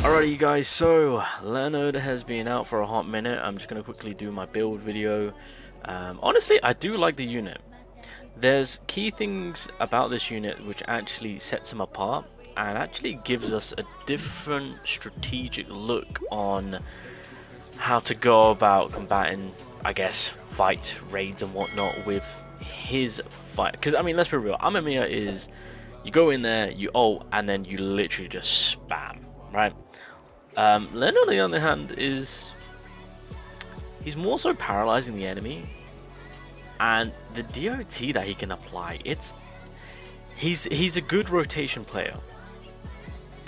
Alrighty you guys, so Leonard has been out for a hot minute. I'm just going to quickly do my build video. Honestly, I do like the unit. There's key things about this unit which actually sets him apart and actually gives us a different strategic look on how to go about combating, I guess, fight, raids and whatnot with his fight. Because, I mean, let's be real, Amamiya is, you go in there, you ult, and then you literally just spam, right? Len, on the other hand, he's more so paralyzing the enemy, and the DOT that he can apply, he's a good rotation player,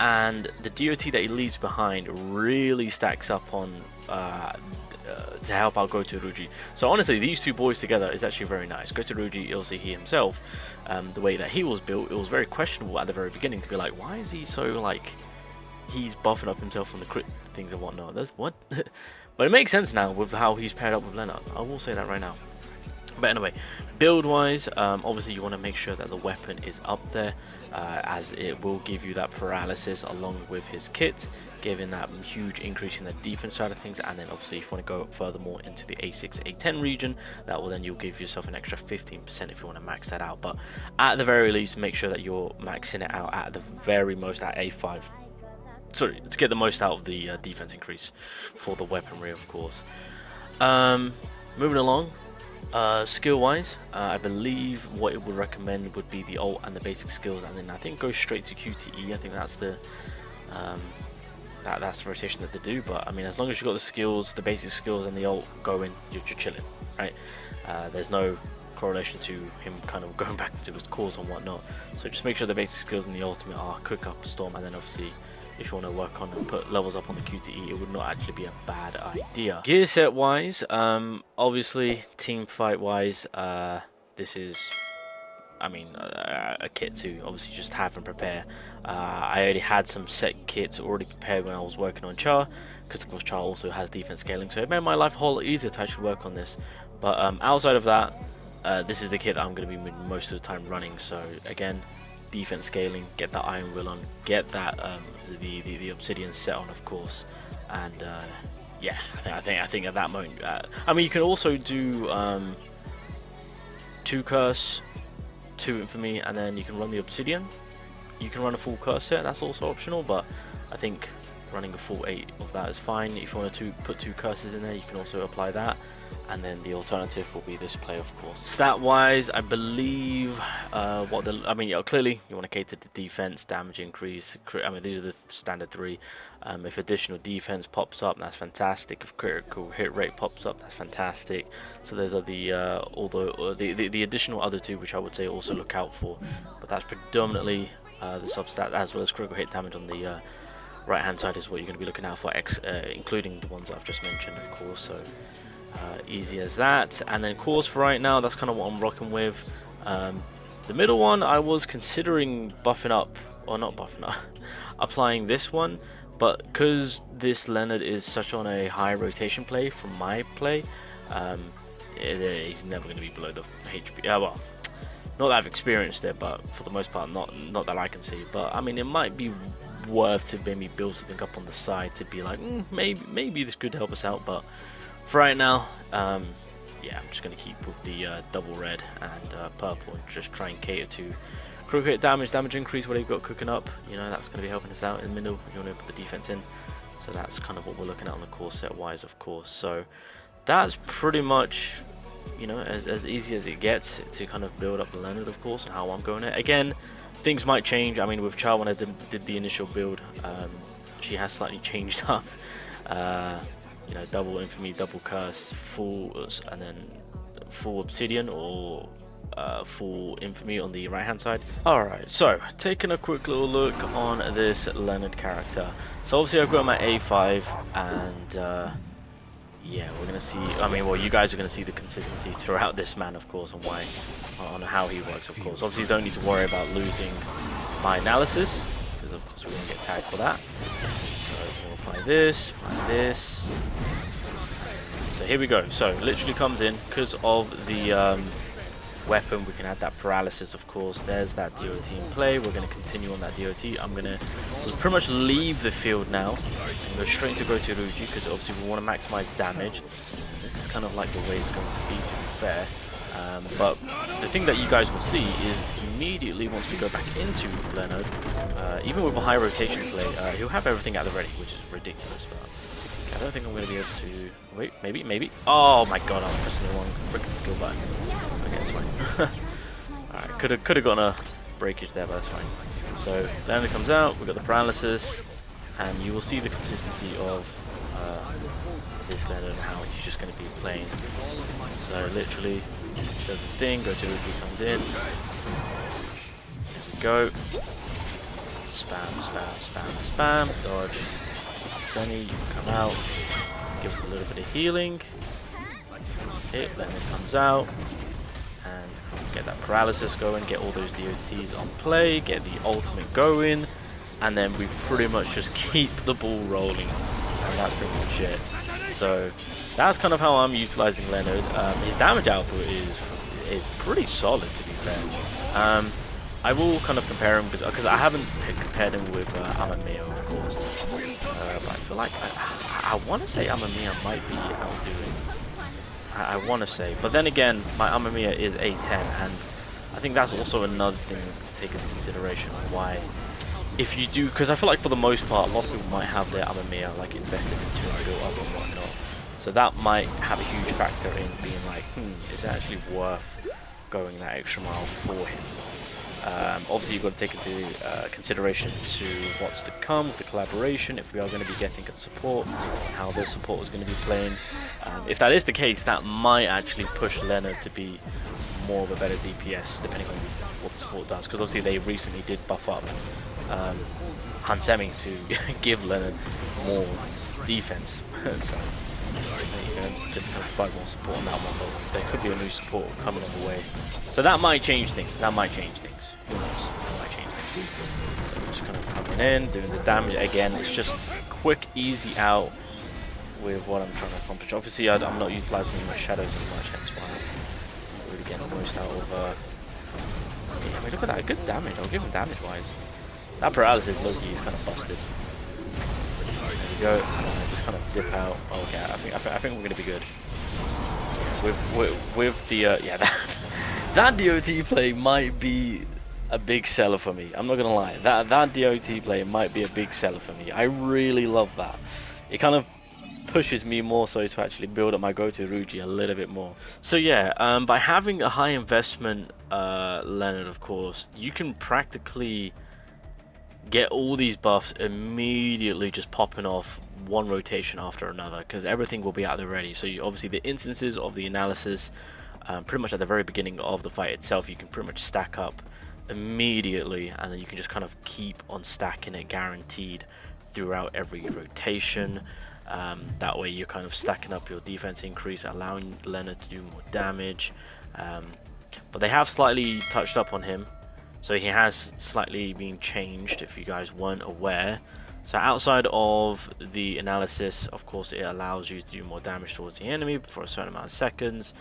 and the DOT that he leaves behind really stacks up on to help out Gotoruji. So honestly, these two boys together is actually very nice. Gotoruji, also he himself, the way that he was built, it was very questionable at the very beginning to be like, why is he so like, he's buffing up himself from the crit things and whatnot. That's what. But it makes sense now with how he's paired up with Lennart. I will say that right now. But anyway, build wise, obviously you want to make sure that the weapon is up there, as it will give you that paralysis along with his kit, giving that huge increase in the defense side of things. And then obviously if you want to go furthermore into the A6, A10 region, that will then you'll give yourself an extra 15% if you want to max that out. But at the very least, make sure that you're maxing it out at the very most at A5. Sorry, to get the most out of the defense increase for the weaponry, of course. Moving along, skill wise, I believe what it would recommend would be the ult and the basic skills, and then I think go straight to QTE. I think that's the that's the rotation that they do. But I mean, as long as you got the skills, the basic skills, and the ult going, you're chilling, right? There's no correlation to him kind of going back into his cores and whatnot. So just make sure the basic skills and the ultimate are cook up, storm, and then obviously if you want to work on and put levels up on the QTE, it would not actually be a bad idea. Gear set wise, obviously team fight wise, this is, I mean, a kit to obviously just have and prepare. I already had some set kits already prepared when I was working on Char, because of course Char also has defense scaling, so it made my life a whole lot easier to actually work on this. But outside of that, this is the kit that I'm going to be most of the time running. So again, defense scaling, get that iron will on, get that the obsidian set on, of course, and yeah, I think at that moment, I mean, you can also do 2 curse, 2 infamy, and then you can run the obsidian. You can run a full curse set, that's also optional, but I think running a full 8 of that is fine. If you want to put 2 curses in there, you can also apply that. And then the alternative will be this play, of course. Stat wise, I believe I mean, yeah, clearly you want to cater to defense, damage increase. I mean, these are the standard 3. If additional defense pops up, that's fantastic. If critical hit rate pops up, that's fantastic. So those are the the additional other 2, which I would say also look out for. But that's predominantly the substat, as well as critical hit damage on the right hand side is what you're going to be looking out for, including the ones that I've just mentioned, of course. So easy as that. And then cores for right now, that's kind of what I'm rocking with. The middle one I was considering buffing up, or not buffing up, applying this one, but because this Leonard is such on a high rotation play from my play, he's never going to be below the HP. Well, not that I've experienced it, but for the most part, not that I can see. But I mean, it might be worth to maybe build something up on the side to be like, maybe this could help us out. But for right now, yeah, I'm just going to keep with the double red and purple and just try and cater to critical hit damage increase, what they've got cooking up. You know, that's going to be helping us out in the middle. You want to put the defense in. So that's kind of what we're looking at on the core set wise, of course. So that's pretty much, you know, as easy as it gets to kind of build up the Leonard, of course, and how I'm going it. Again, things might change. I mean, with Char, when I did the initial build, she has slightly changed up. You know, double infamy, double curse, full, and then full obsidian, or full infamy on the right hand side. Alright, so taking a quick little look on this Leonard character. So obviously I've got my A5, and yeah, we're gonna see, I mean, well, you guys are gonna see the consistency throughout this man, of course, on how he works, of course. Obviously you don't need to worry about losing my analysis, because of course we're gonna get tagged for that. So we'll apply this, So here we go. So literally comes in because of the weapon. We can add that paralysis, of course. There's that DOT in play. We're going to continue on that DOT. I'm going to pretty much leave the field now and go straight to Ruji, because obviously we want to maximize damage. This is kind of like the way it's going to be fair. But the thing that you guys will see is immediately once we go back into Leonard, even with a high rotation play, he'll have everything at the ready, which is ridiculous. But I don't think I'm going to be able to... Wait, maybe? Oh my god, I'm pressing the wrong freaking skill button. Okay, that's fine. Alright, could have gotten a breakage there, but that's fine. So, Leonard comes out, we've got the paralysis, and you will see the consistency of this Leonard and how he's just going to be playing. So, literally, does his thing, go to Ruji, comes in. Go. Spam, dodge. Sunny, you come out, give us a little bit of healing. Hit, then it comes out, and get that paralysis going, get all those DOTs on play, get the ultimate going, and then we pretty much just keep the ball rolling, and that's pretty much it. So that's kind of how I'm utilizing Leonard. His damage output is pretty solid, to be fair. I will kind of compare him because I haven't compared him with Amamiya, of course. But I feel like I want to say Amamiya might be outdoing. I want to say, but then again, my Amamiya is A10, and I think that's also another thing to take into consideration. Why, if you do, because I feel like for the most part, a lot of people might have their Amamiya like invested into and built up and whatnot. So that might have a huge factor in being like, is it actually worth going that extra mile for him? Obviously, you've got to take into consideration to what's to come with the collaboration, if we are going to be getting good support, how the support is going to be playing. If that is the case, that might actually push Leonard to be more of a better DPS, depending on what the support does. Because obviously, they recently did buff up Hansemi to give Leonard more defense. So, just kind of provide more support on that one, but there could be a new support coming on the way. So that might change things. Who knows? That might change things. So we're just kind of coming in, doing the damage again. It's just quick, easy out with what I'm trying to accomplish. Obviously, I'm not utilizing my shadows as much, hence why I'm really getting the most out of. Yeah, I mean, look at that, good damage. I'll give him damage-wise. That paralysis, Loki, is kind of busted. There we go. Just kind of dip out. Okay, I think we're gonna be good. With the yeah, that DOT play might be a big seller for me. I'm not gonna lie. That DOT play might be a big seller for me. I really love that. It kind of pushes me more so to actually build up my go-to Ruji a little bit more. So yeah, by having a high investment Leonard, of course, you can practically get all these buffs immediately just popping off one rotation after another, because everything will be out there ready. So you, obviously the instances of the analysis, pretty much at the very beginning of the fight itself, you can pretty much stack up immediately, and then you can just kind of keep on stacking it guaranteed throughout every rotation. That way you're kind of stacking up your defense increase, allowing Leonard to do more damage. But they have slightly touched up on him, so he has slightly been changed, if you guys weren't aware. So outside of the analysis, of course, it allows you to do more damage towards the enemy for a certain amount of seconds.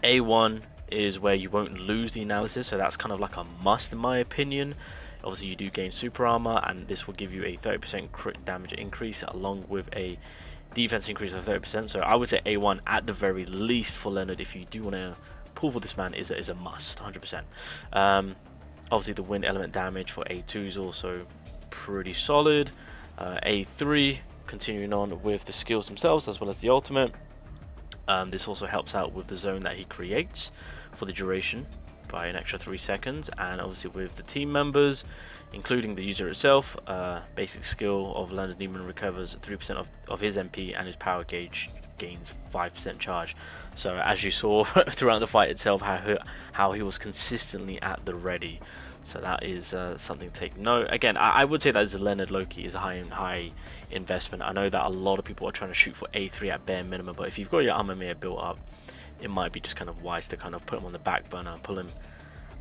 A1 is where you won't lose the analysis, so that's kind of like a must in my opinion. Obviously you do gain super armor, and this will give you a 30% crit damage increase along with a defense increase of 30%. So I would say A1 at the very least for Leonard, if you do want to pull for this man, is a must, 100%. Obviously the wind element damage for A2 is also pretty solid. A3, continuing on with the skills themselves as well as the ultimate. This also helps out with the zone that he creates for the duration by an extra 3 seconds, and obviously with the team members, including the user itself, basic skill of Leonard NIERMANN recovers 3% of his MP, and his power gauge gains 5% charge. So as you saw throughout the fight itself, how he was consistently at the ready. So that is something to take note. Again, I would say that as a Leonard Loki is a high investment. I know that a lot of people are trying to shoot for A3 at bare minimum, but if you've got your Amamiya built up, it might be just kind of wise to kind of put him on the back burner and pull him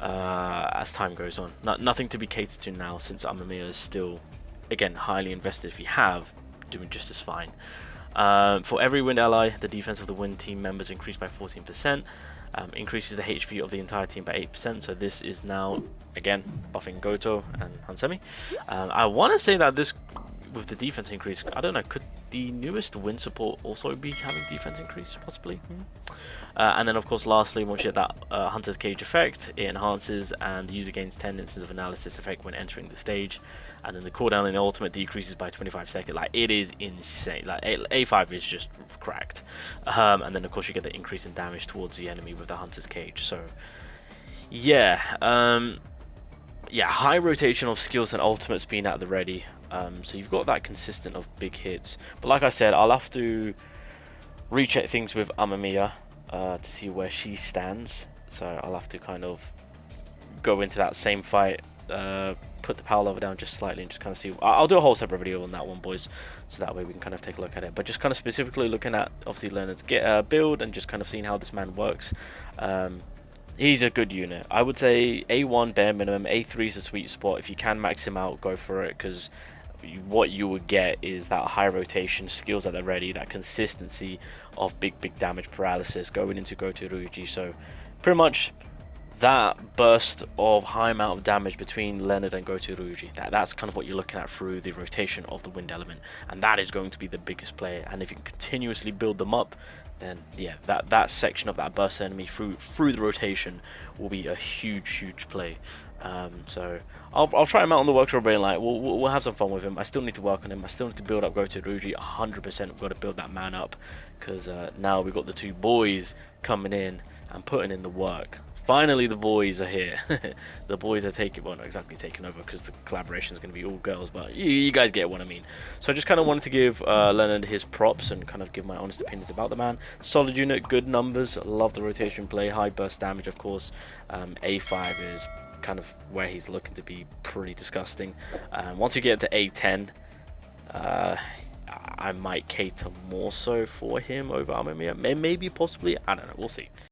as time goes on. Nothing to be catered to now, since Amamiya is still, again, highly invested. If you have, doing just as fine. For every wind ally, the defense of the wind team members increased by 14%. Increases the HP of the entire team by 8%. So this is now, again, buffing Goto and Hansemi. I want to say that this, with the defense increase, I don't know, could the newest wind support also be having defense increase, possibly? And then, of course, lastly, once you get that Hunter's Cage effect, it enhances and the user gains 10 instances of analysis effect when entering the stage. And then the cooldown in the ultimate decreases by 25 seconds. Like, it is insane. Like, A5 is just cracked. And then, of course, you get the increase in damage towards the enemy with the Hunter's Cage. So, yeah. Yeah, high rotation of skills and ultimates being at the ready. So you've got that consistent of big hits. But like I said, I'll have to recheck things with Amamiya to see where she stands. So I'll have to kind of go into that same fight, put the power level down just slightly and just kind of see. I'll do a whole separate video on that one, boys, so that way we can kind of take a look at it. But just kind of specifically looking at obviously Leonard's build and just kind of seeing how this man works. He's a good unit. I would say A1 bare minimum, A3 is a sweet spot. If you can max him out, go for it, because what you would get is that high rotation, skills at the ready, that consistency of big damage paralysis going into Goto Ryuji. So pretty much that burst of high amount of damage between Leonard and Goto Ryuji, that's kind of what you're looking at through the rotation of the wind element, and that is going to be the biggest play. And if you can continuously build them up, then yeah, that section of that burst enemy through the rotation will be a huge play. So I'll try him out on the workshop and like we'll have some fun with him. I still need to work on him. I still need to build up Goto Ryuji 100%. We've got to build that man up, because now we've got the two boys coming in and putting in the work. Finally, the boys are here. The boys are taking, well, not exactly taking over, because the collaboration is going to be all girls, but you guys get what I mean. So I just kind of wanted to give Leonard his props and kind of give my honest opinions about the man. Solid unit, good numbers, love the rotation play, high burst damage, of course. A5 is kind of where he's looking to be pretty disgusting. Once you get to A10, I might cater more so for him over Amamiya. Maybe, possibly, I don't know, we'll see.